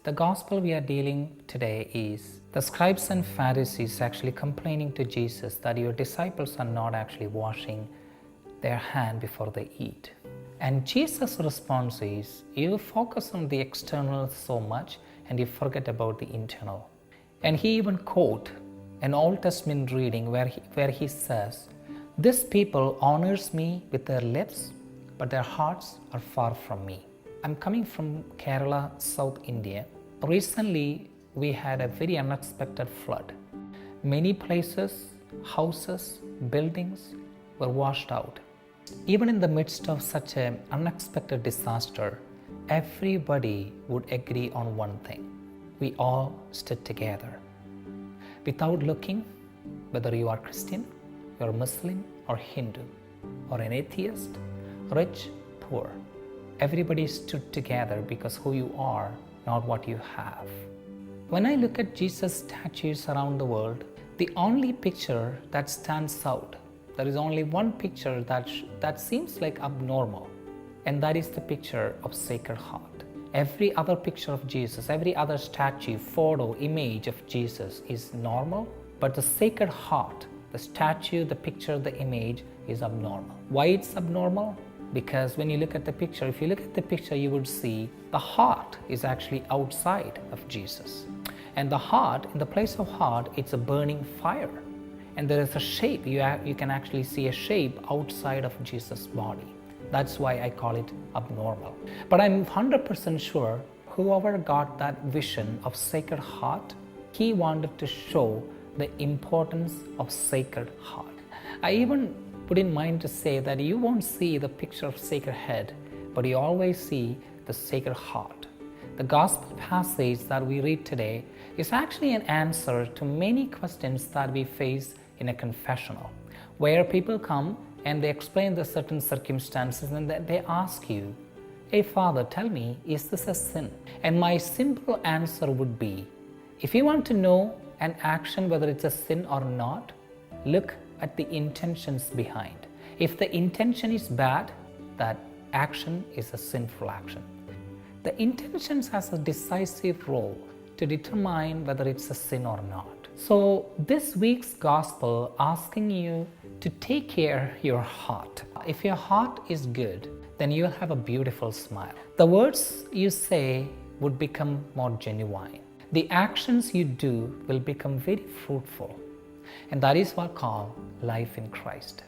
The gospel we are dealing today is the scribes and Pharisees actually complaining to Jesus that your disciples are not actually washing their hand before they eat. And Jesus' response is, you focus on the external so much and you forget about the internal. And he even quote an Old Testament reading where he says, this people honors me with their lips, but their hearts are far from me. I'm coming from Kerala, South India. Recently, we had a very unexpected flood. Many places, houses, buildings were washed out. Even in the midst of such an unexpected disaster, everybody would agree on one thing. We all stood together. Without looking, whether you are Christian, you are Muslim or Hindu, or an atheist, rich, poor, everybody stood together because who you are, not what you have. When I look at Jesus' statues around the world, the only picture that stands out, there is only one picture that seems like abnormal, and that is the picture of Sacred Heart. Every other picture of Jesus, every other statue, photo, image of Jesus is normal, but the Sacred Heart, the statue, the picture, the image is abnormal. Why it's abnormal? Because when you look at the picture, if you look at the picture, you would see the heart is actually outside of Jesus. And the heart, in the place of heart, it's a burning fire. And there is a shape, you can actually see a shape outside of Jesus' body. That's why I call it abnormal. But I'm 100% sure whoever got that vision of Sacred Heart, he wanted to show the importance of Sacred Heart. I even put in mind to say that you won't see the picture of Sacred Head, but you always see the Sacred Heart. The gospel passage that we read today is actually an answer to many questions that we face in a confessional, where people come and they explain the certain circumstances and they ask you, hey Father, tell me, is this a sin? And my simple answer would be, if you want to know an action, whether it's a sin or not, look at the intentions behind. If the intention is bad, that action is a sinful action. The intentions has a decisive role to determine whether it's a sin or not. So this week's gospel asking you to take care of your heart. If your heart is good, then you'll have a beautiful smile. The words you say would become more genuine. The actions you do will become very fruitful. And that is what we call life in Christ.